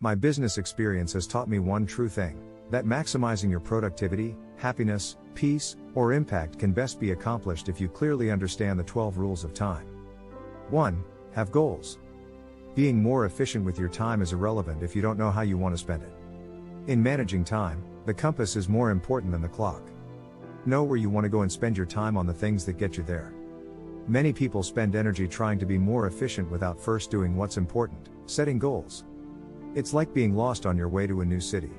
My business experience has taught me one true thing, that maximizing your productivity, happiness, peace, or impact can best be accomplished if you clearly understand the 12 rules of time. 1. Have goals. Being more efficient with your time is irrelevant if you don't know how you want to spend it. In managing time, the compass is more important than the clock. Know where you want to go and spend your time on the things that get you there. Many people spend energy trying to be more efficient without first doing what's important, setting goals. It's like being lost on your way to a new city.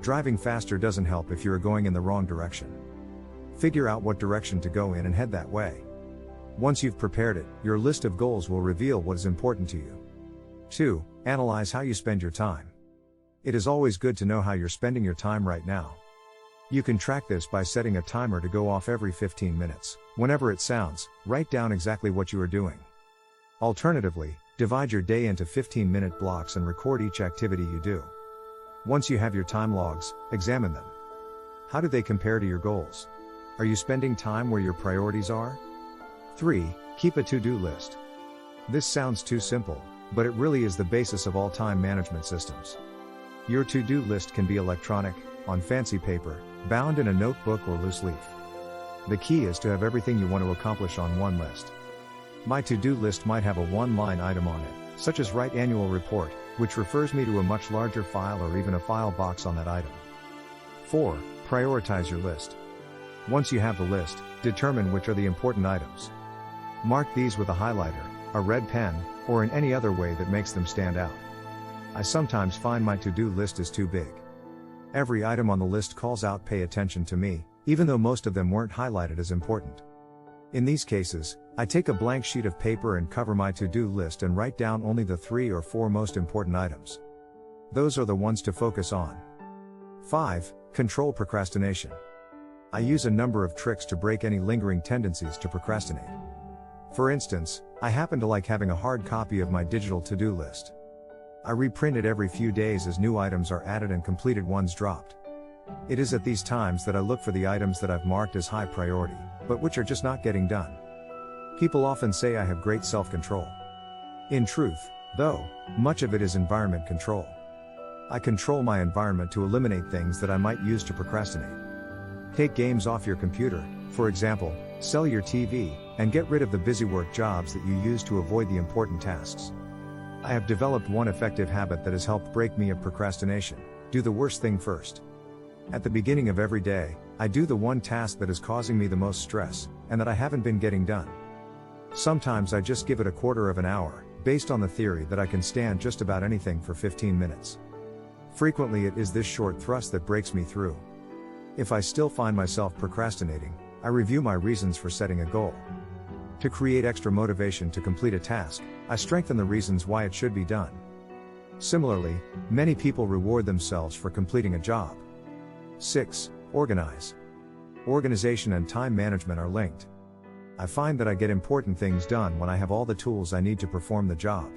Driving faster doesn't help if you are going in the wrong direction. Figure out what direction to go in and head that way. Once you've prepared it, your list of goals will reveal what is important to you. 2. Analyze how you spend your time. It is always good to know how you're spending your time right now. You can track this by setting a timer to go off every 15 minutes. Whenever it sounds, write down exactly what you are doing. Alternatively, divide your day into 15-minute blocks and record each activity you do. Once you have your time logs, examine them. How do they compare to your goals? Are you spending time where your priorities are? 3. Keep a to-do list. This sounds too simple, but it really is the basis of all time management systems. Your to-do list can be electronic, on fancy paper, bound in a notebook or loose leaf. The key is to have everything you want to accomplish on one list. My to-do list might have a one-line item on it, such as write annual report, which refers me to a much larger file or even a file box on that item. 4. Prioritize your list. Once you have the list, determine which are the important items. Mark these with a highlighter, a red pen, or in any other way that makes them stand out. I sometimes find my to-do list is too big. Every item on the list calls out "pay attention to me," even though most of them weren't highlighted as important. In these cases, I take a blank sheet of paper and cover my to-do list and write down only the 3 or 4 most important items. Those are the ones to focus on. 5. Control procrastination. I use a number of tricks to break any lingering tendencies to procrastinate. For instance, I happen to like having a hard copy of my digital to-do list. I reprint it every few days as new items are added and completed ones dropped. It is at these times that I look for the items that I've marked as high priority, but which are just not getting done. People often say I have great self-control. In truth, though, much of it is environment control. I control my environment to eliminate things that I might use to procrastinate. Take games off your computer, for example, sell your TV, and get rid of the busy work jobs that you use to avoid the important tasks. I have developed one effective habit that has helped break me of procrastination: do the worst thing first. At the beginning of every day, I do the one task that is causing me the most stress, and that I haven't been getting done. Sometimes I just give it a quarter of an hour, based on the theory that I can stand just about anything for 15 minutes. Frequently it is this short thrust that breaks me through. If I still find myself procrastinating, I review my reasons for setting a goal. To create extra motivation to complete a task, I strengthen the reasons why it should be done. Similarly, many people reward themselves for completing a job. 6. Organize. Organization and time management are linked. I find that I get important things done when I have all the tools I need to perform the job.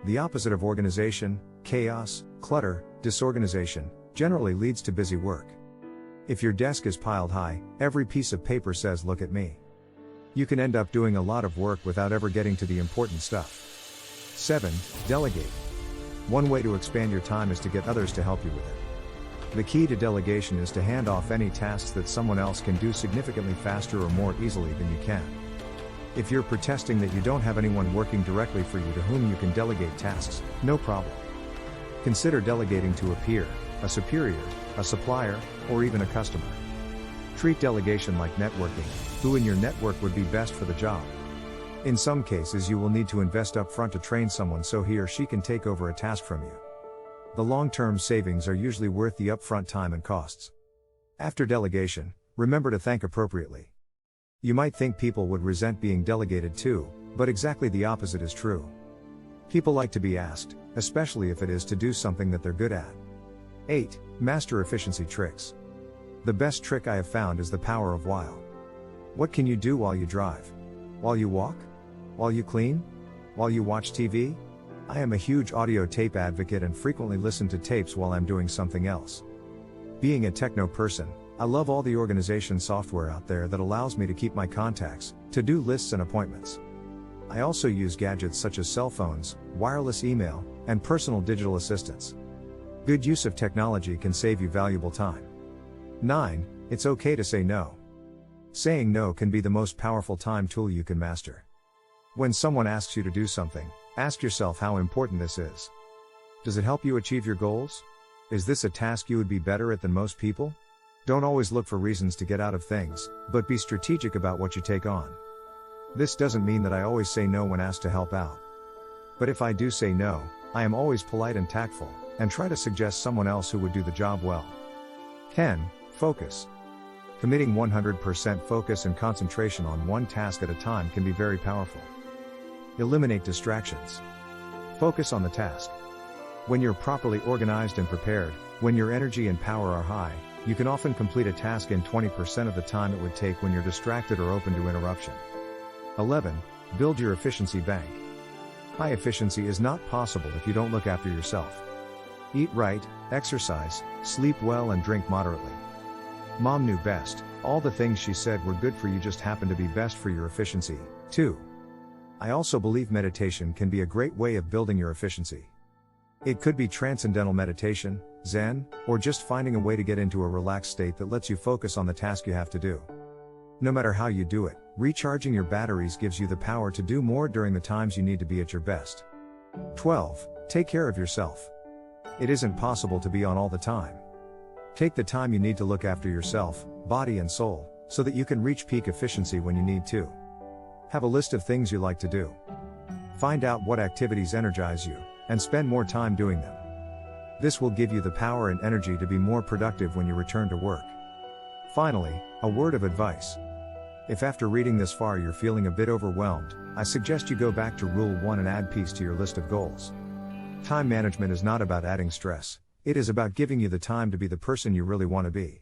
The opposite of organization, chaos, clutter, disorganization, generally leads to busy work. If your desk is piled high, every piece of paper says "look at me." You can end up doing a lot of work without ever getting to the important stuff. 7. Delegate. One way to expand your time is to get others to help you with it. The key to delegation is to hand off any tasks that someone else can do significantly faster or more easily than you can. If you're protesting that you don't have anyone working directly for you to whom you can delegate tasks, no problem. Consider delegating to a peer, a superior, a supplier, or even a customer. Treat delegation like networking. Who in your network would be best for the job? In some cases you will need to invest up front to train someone so he or she can take over a task from you. The long-term savings are usually worth the upfront time and costs. After delegation, remember to thank appropriately. You might think people would resent being delegated to, but exactly the opposite is true. People like to be asked, especially if it is to do something that they're good at. 8. Master efficiency tricks. The best trick I have found is the power of while. What can you do while you drive? While you walk? While you clean? While you watch TV? I am a huge audio tape advocate and frequently listen to tapes while I'm doing something else. Being a techno person, I love all the organization software out there that allows me to keep my contacts, to-do lists and appointments. I also use gadgets such as cell phones, wireless email, and personal digital assistants. Good use of technology can save you valuable time. 9. It's okay to say no. Saying no can be the most powerful time tool you can master. When someone asks you to do something, ask yourself how important this is. Does it help you achieve your goals? Is this a task you would be better at than most people? Don't always look for reasons to get out of things, but be strategic about what you take on. This doesn't mean that I always say no when asked to help out. But if I do say no, I am always polite and tactful, and try to suggest someone else who would do the job well. 10. Focus. Committing 100% focus and concentration on one task at a time can be very powerful. Eliminate distractions. Focus on the task. When you're properly organized and prepared, when your energy and power are high, you can often complete a task in 20% of the time it would take when you're distracted or open to interruption. 11. Build your efficiency bank. High efficiency is not possible if you don't look after yourself. Eat right, exercise, sleep well and drink moderately. Mom knew best, all the things she said were good for you just happen to be best for your efficiency, too. I also believe meditation can be a great way of building your efficiency. It could be transcendental meditation, Zen, or just finding a way to get into a relaxed state that lets you focus on the task you have to do. No matter how you do it, recharging your batteries gives you the power to do more during the times you need to be at your best. 12. Take care of yourself. It isn't possible to be on all the time. Take the time you need to look after yourself, body and soul, so that you can reach peak efficiency when you need to. Have a list of things you like to do. Find out what activities energize you, and spend more time doing them. This will give you the power and energy to be more productive when you return to work. Finally, a word of advice. If after reading this far you're feeling a bit overwhelmed, I suggest you go back to Rule 1 and add peace to your list of goals. Time management is not about adding stress, it is about giving you the time to be the person you really want to be.